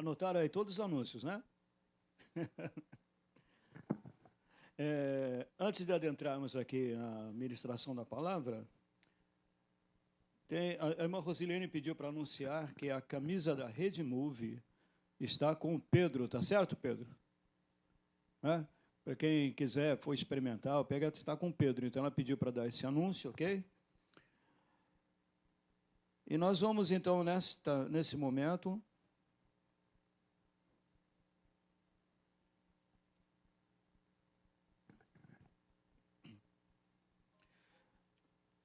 Anotaram aí todos os anúncios, né? Antes de adentrarmos aqui na ministração da palavra, a irmã Rosilene pediu para anunciar que a camisa da Rede Move está com o Pedro, tá certo, Pedro? Para quem quiser for experimentar, pega, está com o Pedro. Então, ela pediu para dar esse anúncio, ok? E nós vamos, então, nesse momento...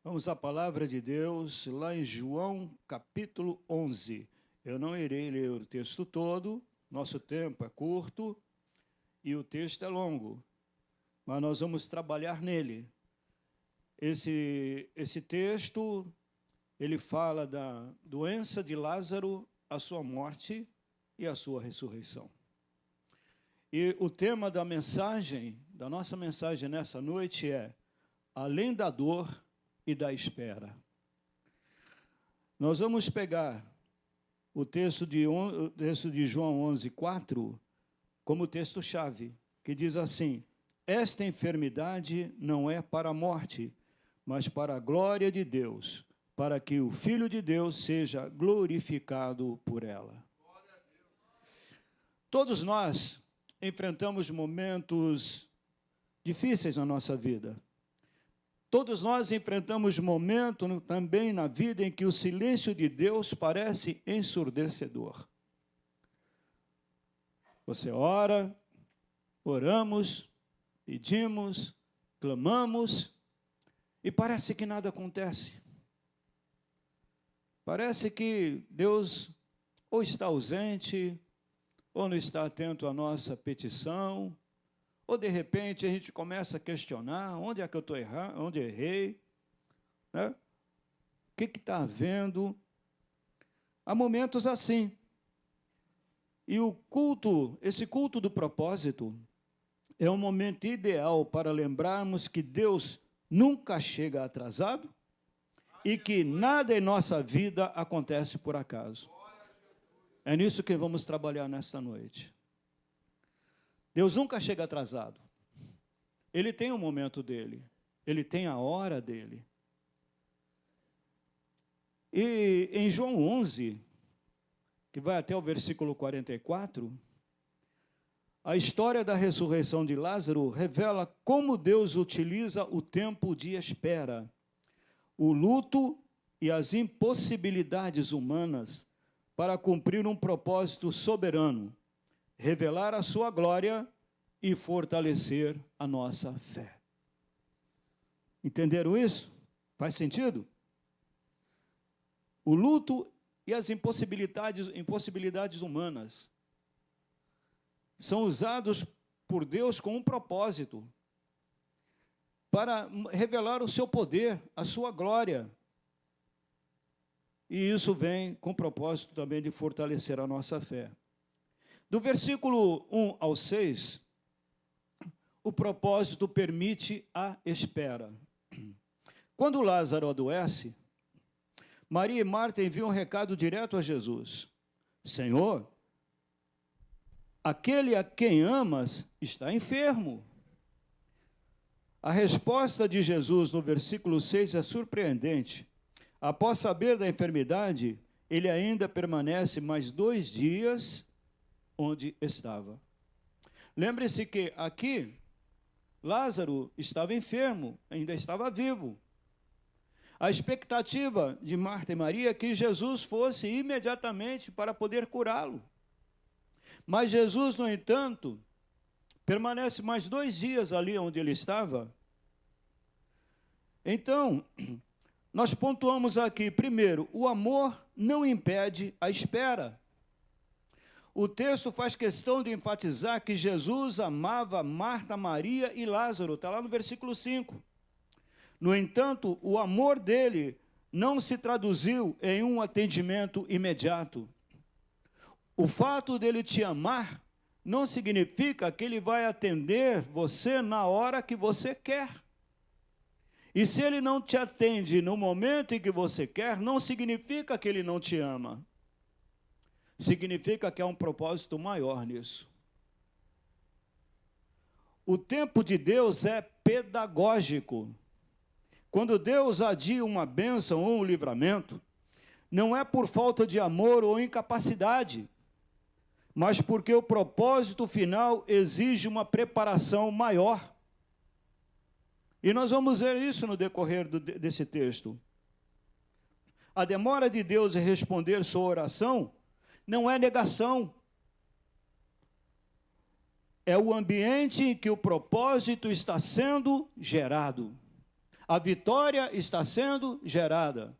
Vamos à palavra de Deus, lá em João, capítulo 11. Eu não irei ler o texto todo, nosso tempo é curto e o texto é longo, mas nós vamos trabalhar nele. Esse texto, ele fala da doença de Lázaro, a sua morte e a sua ressurreição. E o tema da nossa mensagem nessa noite é além da dor e da espera. Nós vamos pegar o texto de João 11:4 como texto-chave, que diz assim: esta enfermidade não é para a morte, mas para a glória de Deus, para que o Filho de Deus seja glorificado por ela. Todos nós enfrentamos momentos difíceis na nossa vida. Todos nós enfrentamos momentos também na vida em que o silêncio de Deus parece ensurdecedor. Você ora, oramos, pedimos, clamamos, e parece que nada acontece. Parece que Deus ou está ausente, ou não está atento à nossa petição, ou, de repente, a gente começa a questionar onde é que eu estou errando, onde errei, né? O que está havendo? Há momentos assim. E esse culto do propósito, é um momento ideal para lembrarmos que Deus nunca chega atrasado e que nada em nossa vida acontece por acaso. É nisso que vamos trabalhar nesta noite. Deus nunca chega atrasado. Ele tem o momento dele. Ele tem a hora dele. E em João 11, que vai até o versículo 44, a história da ressurreição de Lázaro revela como Deus utiliza o tempo de espera, o luto e as impossibilidades humanas para cumprir um propósito soberano, revelar a sua glória e fortalecer a nossa fé. Entenderam isso? Faz sentido? O luto e as impossibilidades humanas são usados por Deus com um propósito, para revelar o seu poder, a sua glória. E isso vem com o propósito também de fortalecer a nossa fé. Do versículo 1 ao 6, o propósito permite a espera. Quando Lázaro adoece, Maria e Marta enviam um recado direto a Jesus: Senhor, aquele a quem amas está enfermo. A resposta de Jesus no versículo 6 é surpreendente. Após saber da enfermidade, ele ainda permanece mais 2 dias onde estava. Lembre-se que aqui, Lázaro estava enfermo, ainda estava vivo. A expectativa de Marta e Maria é que Jesus fosse imediatamente para poder curá-lo. Mas Jesus, no entanto, permanece mais 2 dias ali onde ele estava. Então, nós pontuamos aqui, primeiro, o amor não impede a espera. O texto faz questão de enfatizar que Jesus amava Marta, Maria e Lázaro, está lá no versículo 5. No entanto, o amor dele não se traduziu em um atendimento imediato. O fato dele te amar não significa que ele vai atender você na hora que você quer. E se ele não te atende no momento em que você quer, não significa que ele não te ama. significa que há um propósito maior nisso. O tempo de Deus é pedagógico. Quando Deus adia uma bênção ou um livramento, não é por falta de amor ou incapacidade, mas porque o propósito final exige uma preparação maior. E nós vamos ver isso no decorrer desse texto. A demora de Deus em responder sua oração não é negação. É o ambiente em que o propósito está sendo gerado. A vitória está sendo gerada.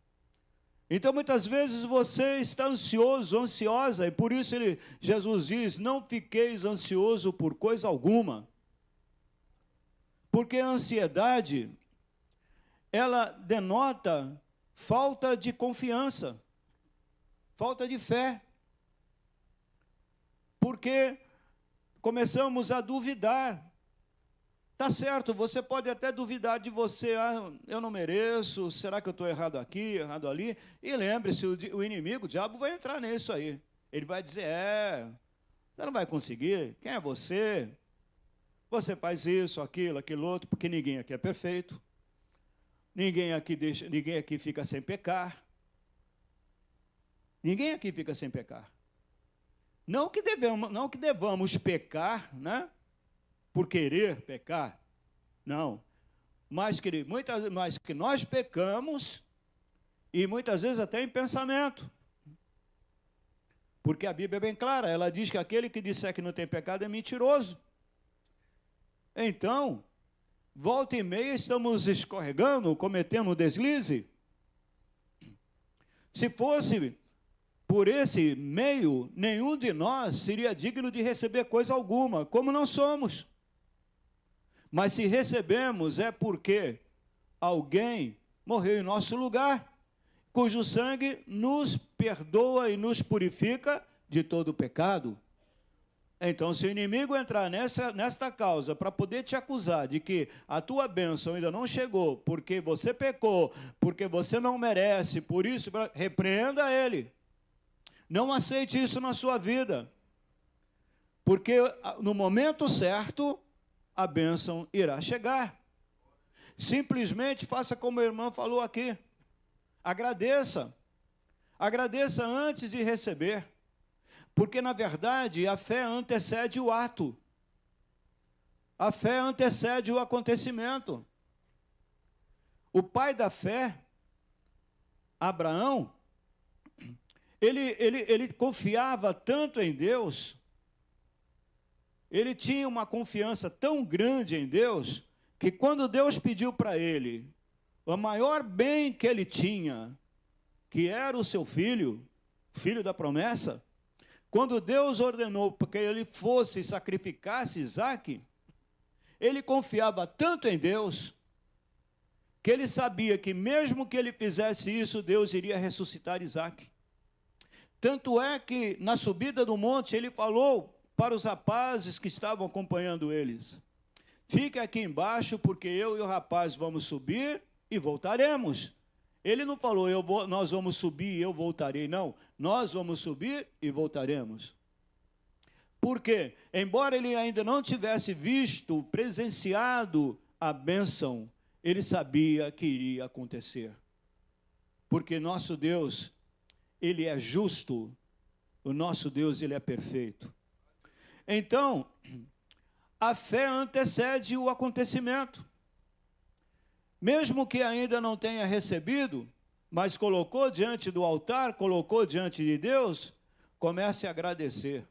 Então, muitas vezes você está ansioso, ansiosa, e por isso Jesus diz, não fiqueis ansioso por coisa alguma. Porque a ansiedade, ela denota falta de confiança, falta de fé. Porque começamos a duvidar. Tá certo, você pode até duvidar de você, eu não mereço, será que eu estou errado aqui, errado ali? E lembre-se, o inimigo, o diabo vai entrar nisso aí. Ele vai dizer, você não vai conseguir, quem é você? Você faz isso, aquilo outro, porque ninguém aqui é perfeito. Ninguém aqui fica sem pecar. Ninguém aqui fica sem pecar. Não que devamos pecar, né? Por querer pecar, não. Mas que nós pecamos, e muitas vezes até em pensamento. Porque a Bíblia é bem clara, ela diz que aquele que disser que não tem pecado é mentiroso. Então, volta e meia estamos escorregando, cometendo um deslize. Se fosse por esse meio, nenhum de nós seria digno de receber coisa alguma, como não somos. Mas se recebemos é porque alguém morreu em nosso lugar, cujo sangue nos perdoa e nos purifica de todo pecado. Então, se o inimigo entrar nesta causa para poder te acusar de que a tua bênção ainda não chegou, porque você pecou, porque você não merece, por isso, repreenda ele. Não aceite isso na sua vida, porque no momento certo, a bênção irá chegar. Simplesmente faça como a irmã falou aqui. Agradeça. Agradeça antes de receber. Porque, na verdade, a fé antecede o ato. A fé antecede o acontecimento. O pai da fé, Abraão, ele confiava tanto em Deus, ele tinha uma confiança tão grande em Deus, que quando Deus pediu para ele o maior bem que ele tinha, que era o seu filho, filho da promessa, quando Deus ordenou que ele fosse e sacrificasse Isaque, ele confiava tanto em Deus, que ele sabia que mesmo que ele fizesse isso, Deus iria ressuscitar Isaque. Tanto é que na subida do monte ele falou para os rapazes que estavam acompanhando eles, fique aqui embaixo, porque eu e o rapaz vamos subir e voltaremos. Ele não falou, nós vamos subir e eu voltarei, não. Nós vamos subir e voltaremos. Por quê? Embora ele ainda não tivesse visto, presenciado a bênção, ele sabia que iria acontecer. Porque nosso Deus, ele é justo, o nosso Deus, ele é perfeito. Então, a fé antecede o acontecimento. Mesmo que ainda não tenha recebido, mas colocou diante do altar, colocou diante de Deus, comece a agradecer.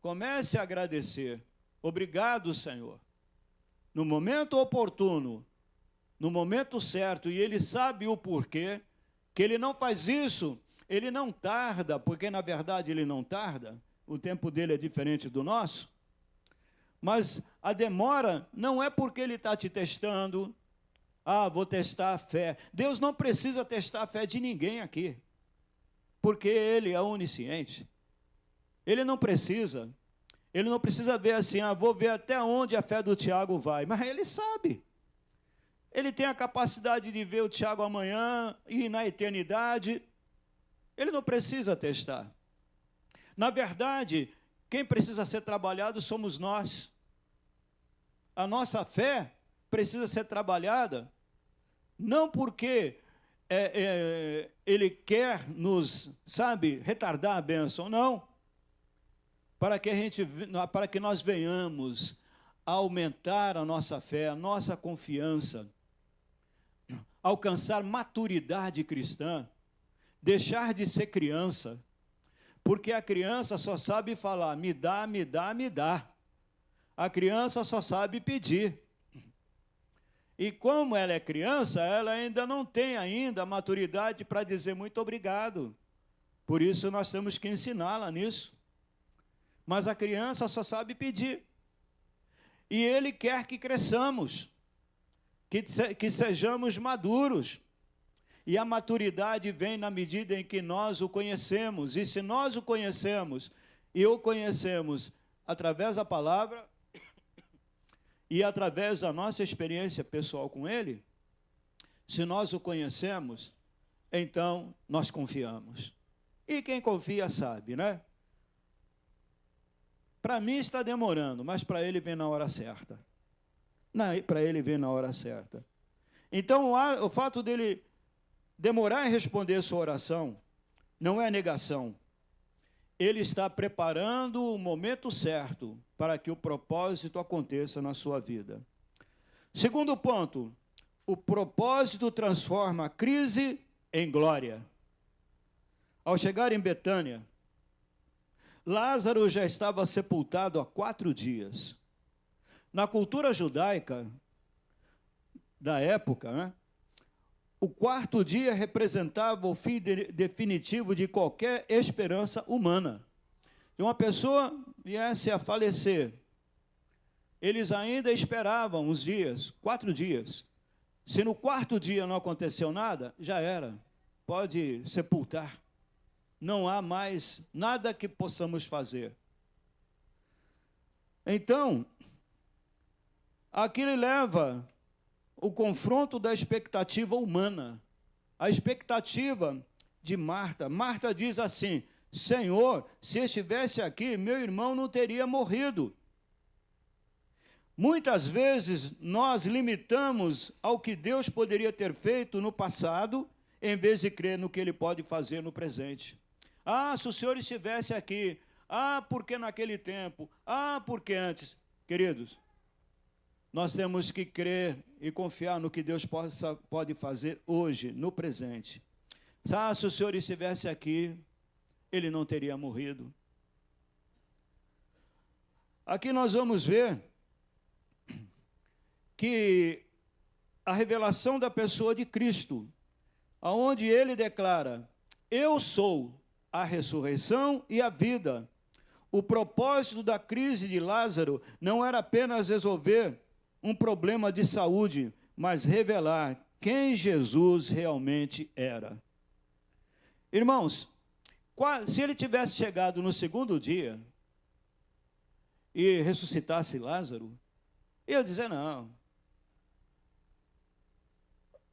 Comece a agradecer. Obrigado, Senhor. No momento oportuno, no momento certo, e Ele sabe o porquê, que Ele não faz isso, Ele não tarda, porque na verdade Ele não tarda, o tempo dele é diferente do nosso. Mas a demora não é porque Ele está te testando. Vou testar a fé. Deus não precisa testar a fé de ninguém aqui, porque Ele é onisciente. Ele não precisa ver assim, vou ver até onde a fé do Tiago vai. Mas Ele sabe. Ele tem a capacidade de ver o Tiago amanhã e na eternidade. Ele não precisa testar. Na verdade, quem precisa ser trabalhado somos nós. A nossa fé precisa ser trabalhada, não porque ele quer nos, retardar a bênção, não. Para que nós venhamos a aumentar a nossa fé, a nossa confiança, alcançar maturidade cristã, deixar de ser criança, porque a criança só sabe falar, me dá, me dá, me dá. A criança só sabe pedir. E como ela é criança, ela ainda não tem ainda a maturidade para dizer muito obrigado. Por isso nós temos que ensiná-la nisso. Mas a criança só sabe pedir. E ele quer que cresçamos, que sejamos maduros. E a maturidade vem na medida em que nós o conhecemos. E se nós o conhecemos e o conhecemos através da palavra e através da nossa experiência pessoal com ele, se nós o conhecemos, então nós confiamos. E quem confia sabe, né? Para mim está demorando, mas para ele vem na hora certa. Para ele vem na hora certa. Então, o fato dele demorar em responder sua oração não é negação. Ele está preparando o momento certo para que o propósito aconteça na sua vida. Segundo ponto, o propósito transforma a crise em glória. Ao chegar em Betânia, Lázaro já estava sepultado há 4 dias. Na cultura judaica da época, né, o 4º dia representava o fim definitivo de qualquer esperança humana. Se uma pessoa viesse a falecer, eles ainda esperavam uns dias, 4 dias. Se no 4º dia não aconteceu nada, já era. Pode sepultar. Não há mais nada que possamos fazer. Então, aquilo leva o confronto da expectativa humana. A expectativa de Marta. Marta diz assim, Senhor, se estivesse aqui, meu irmão não teria morrido. Muitas vezes nós limitamos ao que Deus poderia ter feito no passado, em vez de crer no que Ele pode fazer no presente. Ah, se o Senhor estivesse aqui. Ah, porque naquele tempo. Ah, porque antes. Queridos, nós temos que crer e confiar no que Deus pode fazer hoje, no presente. Ah, se o Senhor estivesse aqui, ele não teria morrido. Aqui nós vamos ver que a revelação da pessoa de Cristo, aonde ele declara, eu sou a ressurreição e a vida. O propósito da crise de Lázaro não era apenas resolver um problema de saúde, mas revelar quem Jesus realmente era. Irmãos, se ele tivesse chegado no 2º dia e ressuscitasse Lázaro, eu ia dizer não.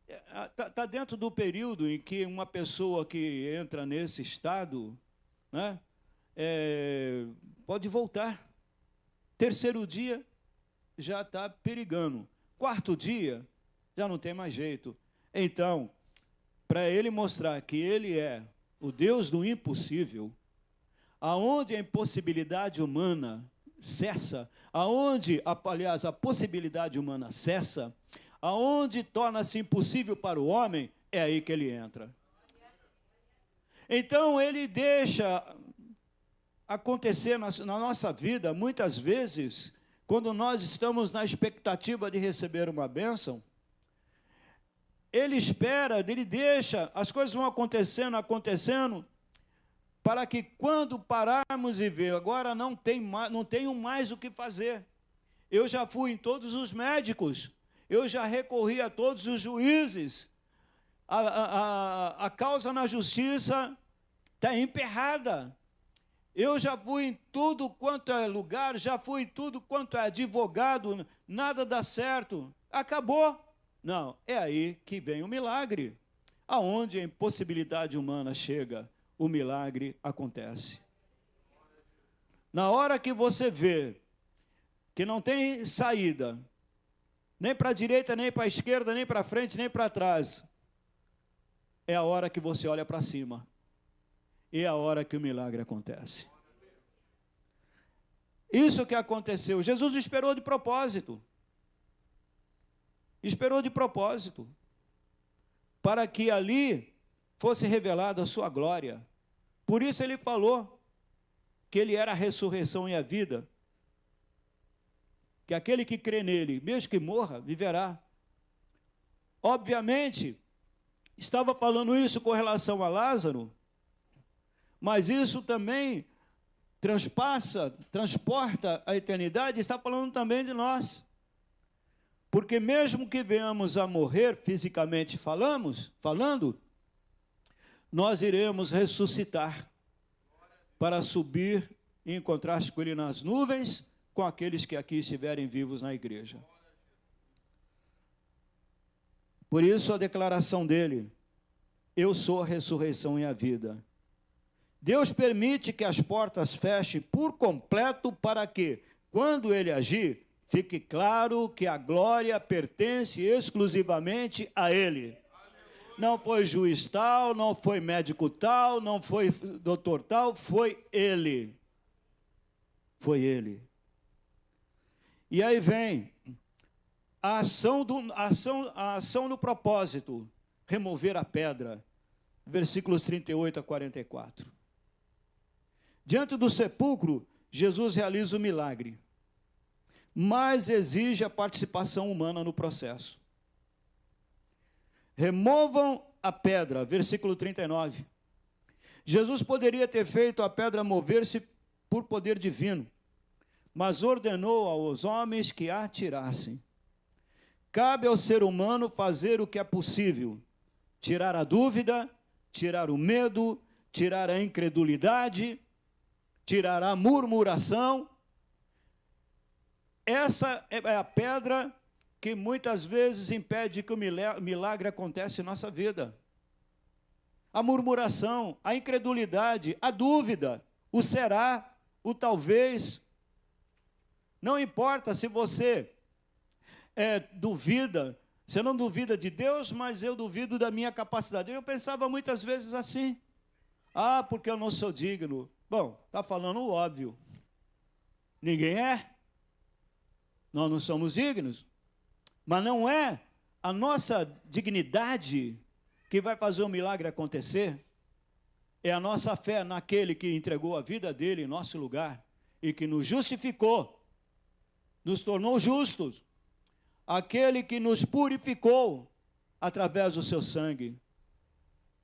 Está dentro do período em que uma pessoa que entra nesse estado, né, pode voltar. 3º dia já está perigando. 4º dia já não tem mais jeito. Então, para ele mostrar que ele é o Deus do impossível, aonde a impossibilidade humana cessa, aonde, aliás, a possibilidade humana cessa, aonde torna-se impossível para o homem, é aí que ele entra. Então, ele deixa acontecer na nossa vida, muitas vezes, quando nós estamos na expectativa de receber uma bênção, ele espera, ele deixa, as coisas vão acontecendo, para que quando pararmos e ver, agora não tenho mais o que fazer. Eu já fui em todos os médicos, eu já recorri a todos os juízes, a causa na justiça está emperrada. Eu já fui em tudo quanto é lugar, já fui em tudo quanto é advogado, nada dá certo, acabou. Não, é aí que vem o milagre. Aonde a impossibilidade humana chega, o milagre acontece. Na hora que você vê que não tem saída, nem para a direita, nem para a esquerda, nem para frente, nem para trás, é a hora que você olha para cima. E é a hora que o milagre acontece. Isso que aconteceu. Jesus esperou de propósito. Esperou de propósito. Para que ali fosse revelada a sua glória. Por isso ele falou que ele era a ressurreição e a vida. Que aquele que crê nele, mesmo que morra, viverá. Obviamente, estava falando isso com relação a Lázaro, mas isso também transporta a eternidade, está falando também de nós. Porque mesmo que venhamos a morrer, fisicamente falando, nós iremos ressuscitar para subir e encontrar-se com ele nas nuvens, com aqueles que aqui estiverem vivos na igreja. Por isso a declaração dele: eu sou a ressurreição e a vida. Deus permite que as portas fechem por completo para que, quando ele agir, fique claro que a glória pertence exclusivamente a ele. Não foi juiz tal, não foi médico tal, não foi doutor tal, foi ele. Foi ele. E aí vem a ação do propósito, remover a pedra. Versículos 38 a 44. Diante do sepulcro, Jesus realiza o milagre, mas exige a participação humana no processo. Removam a pedra, versículo 39. Jesus poderia ter feito a pedra mover-se por poder divino, mas ordenou aos homens que a tirassem. Cabe ao ser humano fazer o que é possível: tirar a dúvida, tirar o medo, tirar a incredulidade, tirar a murmuração. Essa é a pedra que muitas vezes impede que o milagre aconteça em nossa vida. A murmuração, a incredulidade, a dúvida, o será, o talvez. Não importa se você duvida, você não duvida de Deus, mas eu duvido da minha capacidade. Eu pensava muitas vezes assim: ah, porque eu não sou digno. Bom, está falando o óbvio. Ninguém é. Nós não somos dignos. Mas não é a nossa dignidade que vai fazer o milagre acontecer. É a nossa fé naquele que entregou a vida dele em nosso lugar e que nos justificou, nos tornou justos. Aquele que nos purificou através do seu sangue.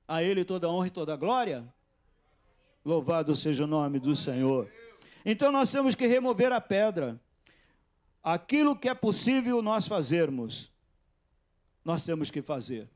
A ele toda honra e toda glória. Louvado seja o nome do Senhor. Então nós temos que remover a pedra. Aquilo que é possível nós fazermos, nós temos que fazer.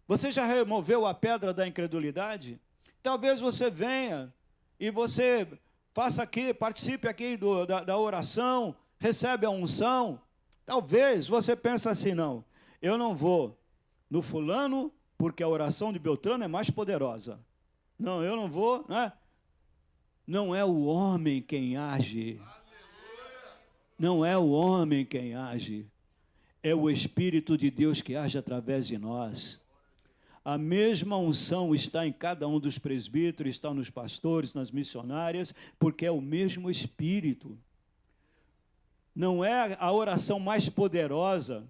Você já removeu a pedra da incredulidade? Talvez você venha e você faça aqui, participe aqui da oração, recebe a unção. Talvez você pense assim: não, eu não vou no fulano porque a oração de Beltrano é mais poderosa. Não, eu não vou, né? Não é o homem quem age. Não é o homem quem age. É o Espírito de Deus que age através de nós. A mesma unção está em cada um dos presbíteros, está nos pastores, nas missionárias, porque é o mesmo Espírito. Não é a oração mais poderosa.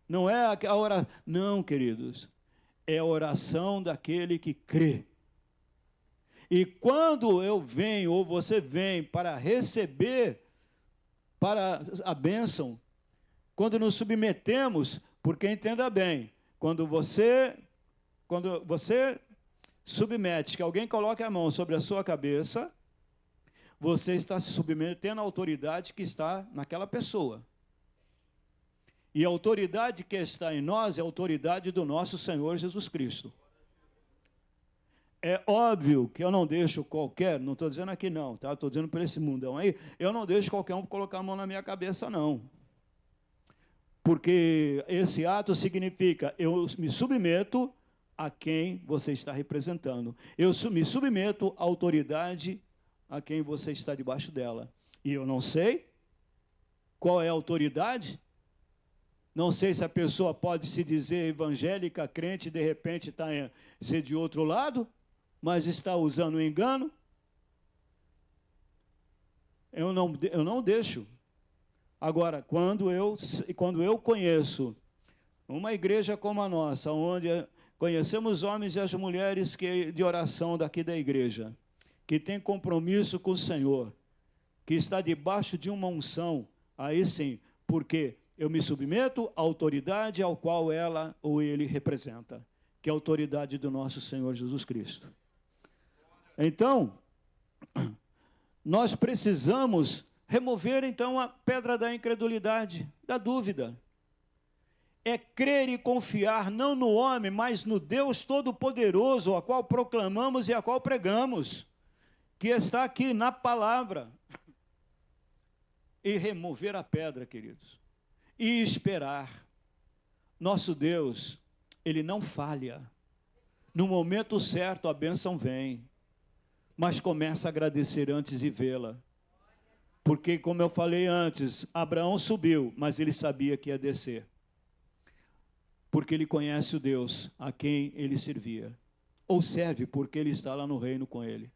Não é a oração. Não, queridos. É a oração daquele que crê. E quando eu venho, ou você vem, para receber para a bênção, quando nos submetemos, porque entenda bem, quando você submete, que alguém coloque a mão sobre a sua cabeça, você está se submetendo à autoridade que está naquela pessoa. E a autoridade que está em nós é a autoridade do nosso Senhor Jesus Cristo. É óbvio que eu não deixo qualquer, não estou dizendo aqui não, tá? Estou dizendo para esse mundão aí, eu não deixo qualquer um colocar a mão na minha cabeça, não. Porque esse ato significa, eu me submeto a quem você está representando. Eu me submeto à autoridade a quem você está debaixo dela. E eu não sei qual é a autoridade. Não sei se a pessoa pode se dizer evangélica, crente, e de repente está ser de outro lado, mas está usando o engano. Eu não deixo. Agora, quando eu conheço uma igreja como a nossa, onde conhecemos os homens e as mulheres de oração daqui da igreja, que tem compromisso com o Senhor, que está debaixo de uma unção, aí sim, porque eu me submeto à autoridade ao qual ela ou ele representa, que é a autoridade do nosso Senhor Jesus Cristo. Então, nós precisamos remover, então, a pedra da incredulidade, da dúvida. É crer e confiar não no homem, mas no Deus Todo-Poderoso, a qual proclamamos e a qual pregamos, que está aqui na palavra. E remover a pedra, queridos. E esperar. Nosso Deus, Ele não falha. No momento certo a bênção vem, mas começa a agradecer antes de vê-la. Porque, como eu falei antes, Abraão subiu, mas ele sabia que ia descer. Porque ele conhece o Deus a quem ele servia. Ou serve, porque ele está lá no reino com ele.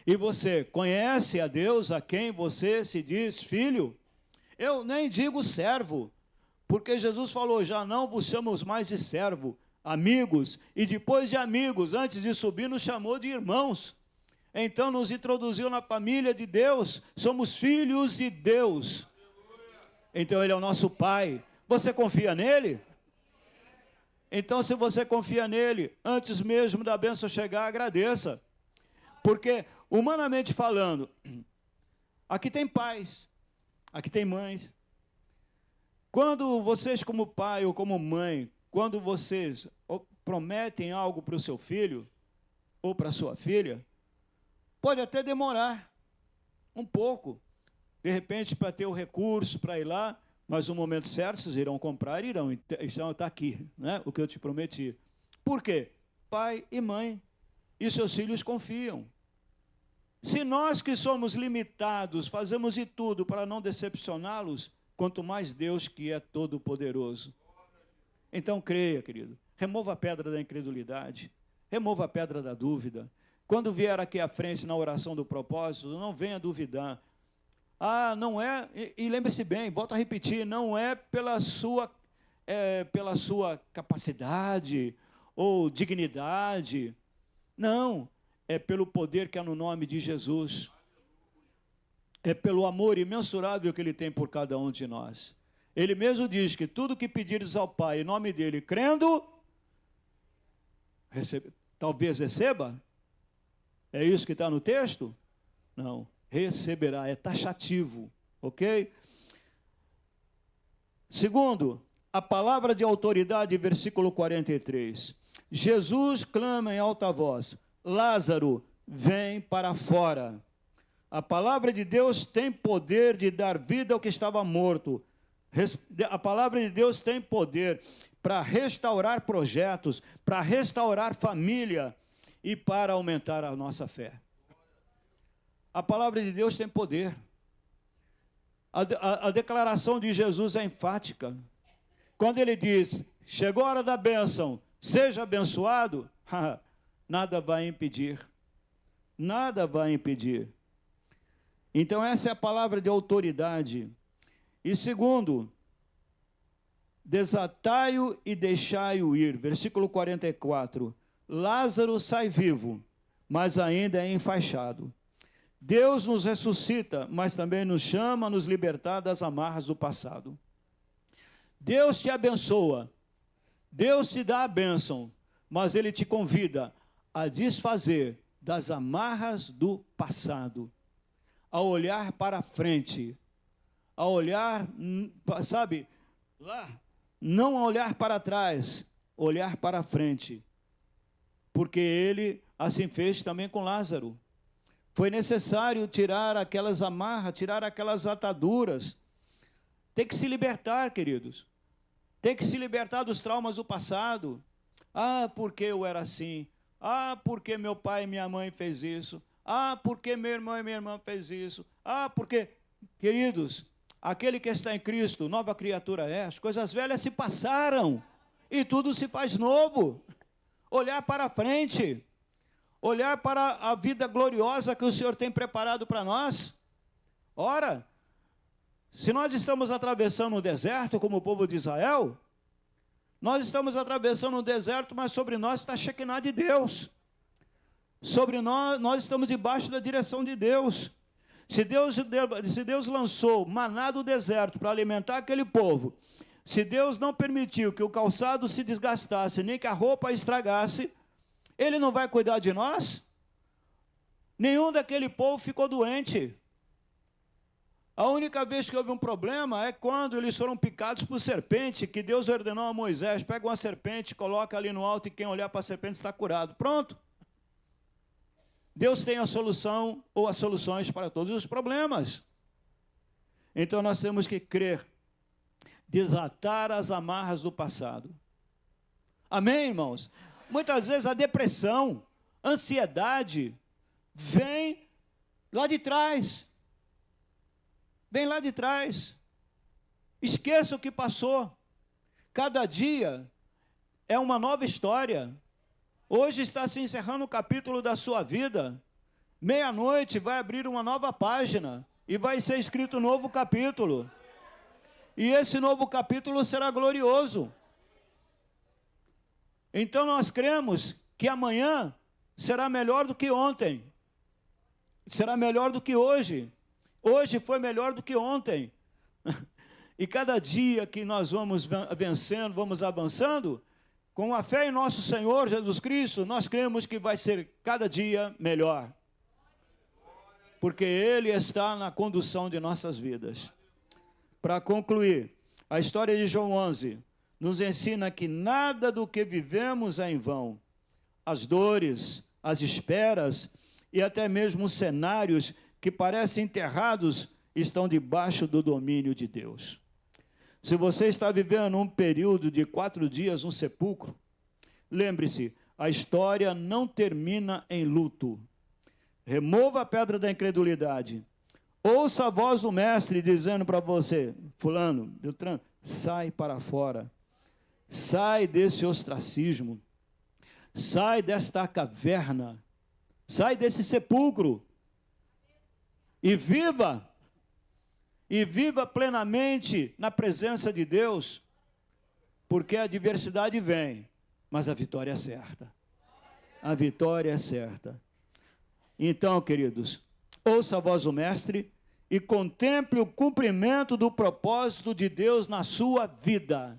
E você conhece a Deus a quem você se diz filho? Eu nem digo servo, porque Jesus falou, já não vos chamamos mais de servo, amigos, e depois de amigos, antes de subir, nos chamou de irmãos. Então nos introduziu na família de Deus, somos filhos de Deus. Então Ele é o nosso Pai. Você confia nele? Então, se você confia nele, antes mesmo da bênção chegar, agradeça. Porque, humanamente falando, aqui tem pais, aqui tem mães. Quando vocês, como pai ou como mãe, quando vocês prometem algo para o seu filho ou para a sua filha, pode até demorar um pouco, de repente, para ter o recurso para ir lá, mas no momento certo vocês irão comprar e irão. Então está aqui, né, o que eu te prometi. Por quê? Pai e mãe, e seus filhos confiam. Se nós que somos limitados fazemos de tudo para não decepcioná-los, quanto mais Deus que é todo-poderoso. Então creia, querido, remova a pedra da incredulidade, remova a pedra da dúvida. Quando vier aqui à frente na oração do propósito, não venha duvidar. Ah, não é, e lembre-se bem, volto a repetir, não é pela sua capacidade ou dignidade, não, é pelo poder que há no nome de Jesus, é pelo amor imensurável que Ele tem por cada um de nós. Ele mesmo diz que tudo que pedires ao Pai, em nome dEle, crendo, talvez receba. É isso que está no texto? Não, receberá, é taxativo, ok? Segundo, a palavra de autoridade, versículo 43. Jesus clama em alta voz, Lázaro, vem para fora. A palavra de Deus tem poder de dar vida ao que estava morto. A palavra de Deus tem poder para restaurar projetos, para restaurar família e para aumentar a nossa fé. A palavra de Deus tem poder. A declaração de Jesus é enfática. Quando ele diz, chegou a hora da bênção, seja abençoado, nada vai impedir. Nada vai impedir. Então essa é a palavra de autoridade. E segundo, desatai-o e deixai-o ir. Versículo 44. Lázaro sai vivo, mas ainda é enfaixado. Deus nos ressuscita, mas também nos chama a nos libertar das amarras do passado. Deus te abençoa, Deus te dá a bênção, mas Ele te convida a desfazer das amarras do passado, a olhar para frente, a olhar, sabe, lá, não a olhar para trás, olhar para frente, porque Ele assim fez também com Lázaro. Foi necessário tirar aquelas amarras, tirar aquelas ataduras. Tem que se libertar, queridos. Tem que se libertar dos traumas do passado. Ah, porque eu era assim. Ah, porque meu pai e minha mãe fez isso. Ah, porque meu irmão e minha irmã fez isso. Ah, porque, queridos, aquele que está em Cristo, nova criatura é, as coisas velhas se passaram e tudo se faz novo. Olhar para frente, olhar para a vida gloriosa que o Senhor tem preparado para nós. Ora, se nós estamos atravessando o deserto, como o povo de Israel, nós estamos atravessando o deserto, mas sobre nós está a Shekinah de Deus. Sobre nós estamos debaixo da direção de Deus. Se Deus lançou maná do deserto para alimentar aquele povo, se Deus não permitiu que o calçado se desgastasse, nem que a roupa estragasse, Ele não vai cuidar de nós? Nenhum daquele povo ficou doente. A única vez que houve um problema é quando eles foram picados por serpente, que Deus ordenou a Moisés, pega uma serpente, coloca ali no alto e quem olhar para a serpente está curado. Pronto. Deus tem a solução ou as soluções para todos os problemas. Então nós temos que crer, desatar as amarras do passado. Amém, irmãos? Muitas vezes a depressão, a ansiedade, vem lá de trás. Vem lá de trás. Esqueça o que passou. Cada dia é uma nova história. Hoje está se encerrando um capítulo da sua vida. Meia-noite vai abrir uma nova página e vai ser escrito um novo capítulo. E esse novo capítulo será glorioso. Então nós cremos que amanhã será melhor do que ontem. Será melhor do que hoje. Hoje foi melhor do que ontem. E cada dia que nós vamos vencendo, vamos avançando, com a fé em nosso Senhor Jesus Cristo, nós cremos que vai ser cada dia melhor. Porque Ele está na condução de nossas vidas. Para concluir, a história de João 11 nos ensina que nada do que vivemos é em vão. As dores, as esperas e até mesmo os cenários que parecem enterrados estão debaixo do domínio de Deus. Se você está vivendo um período de 4 dias, um sepulcro, lembre-se, a história não termina em luto. Remova a pedra da incredulidade. Ouça a voz do mestre dizendo para você, fulano, Beltrano, sai para fora. Sai desse ostracismo. Sai desta caverna. Sai desse sepulcro. E viva plenamente na presença de Deus, porque a adversidade vem, mas a vitória é certa. A vitória é certa. Então, queridos, ouça a voz do mestre e contemple o cumprimento do propósito de Deus na sua vida.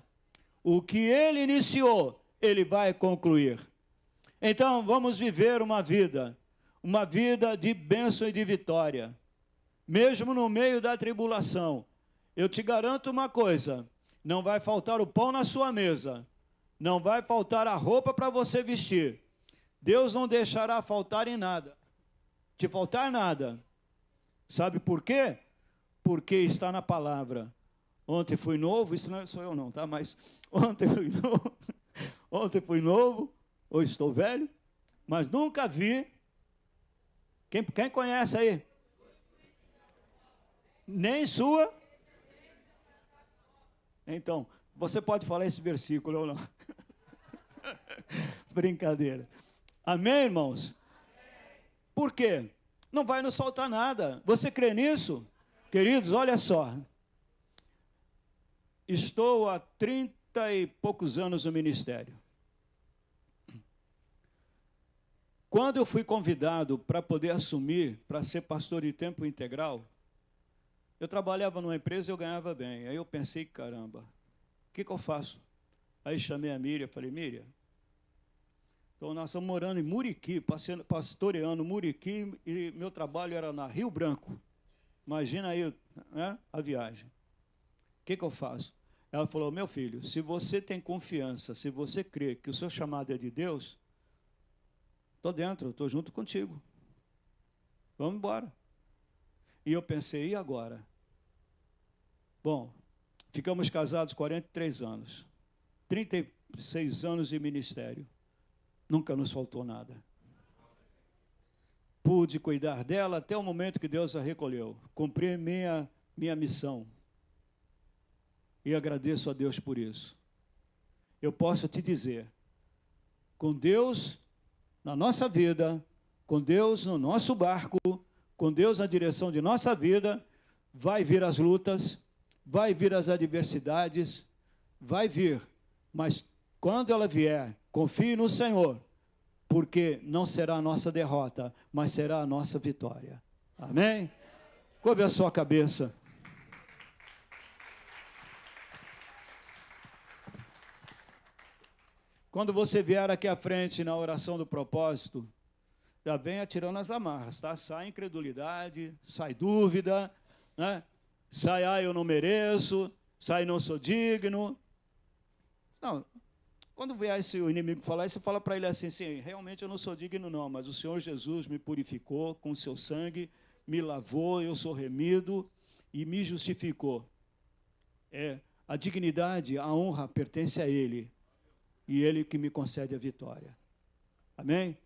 O que Ele iniciou, Ele vai concluir. Então, vamos viver uma vida de bênção e de vitória. Mesmo no meio da tribulação, eu te garanto uma coisa, não vai faltar o pão na sua mesa, não vai faltar a roupa para você vestir. Deus não deixará faltar em nada, te faltar nada. Sabe por quê? Porque está na palavra. Ontem fui novo, isso não sou eu não, tá? Mas ontem fui novo, hoje estou velho, mas nunca vi. Quem conhece aí? Nem sua. Então, você pode falar esse versículo ou não? Brincadeira. Amém, irmãos? Por quê? Não vai nos faltar nada. Você crê nisso? Queridos, olha só. Estou há 30 e poucos anos no ministério. Quando eu fui convidado para poder assumir, para ser pastor de tempo integral, eu trabalhava numa empresa e eu ganhava bem. Aí eu pensei, caramba, o que eu faço? Aí chamei a Miriam, falei, Miriam, então nós estamos morando em Muriqui, pastoreando Muriqui, e meu trabalho era na Rio Branco. Imagina aí, né, a viagem. O que eu faço? Ela falou, meu filho, se você tem confiança, se você crê que o seu chamado é de Deus, estou dentro, estou junto contigo. Vamos embora. E eu pensei, e agora? Bom, ficamos casados 43 anos, 36 anos de ministério. Nunca nos faltou nada. pude cuidar dela até o momento que Deus a recolheu. Cumpri minha missão. E agradeço a Deus por isso. Eu posso te dizer, com Deus na nossa vida, com Deus no nosso barco, com Deus na direção de nossa vida, vai vir as lutas, vai vir as adversidades, vai vir, mas quando ela vier, confie no Senhor, porque não será a nossa derrota, mas será a nossa vitória. Amém? Curve a sua cabeça. Quando você vier aqui à frente na oração do propósito, já venha tirando as amarras, tá? Sai incredulidade, sai dúvida, né? Sai, eu não mereço, sai, não sou digno. Não, quando vier o inimigo falar, você fala para ele assim, sim, realmente eu não sou digno não, mas o Senhor Jesus me purificou com o seu sangue, me lavou, eu sou remido e me justificou. A dignidade, a honra pertence a Ele, e Ele que me concede a vitória. Amém?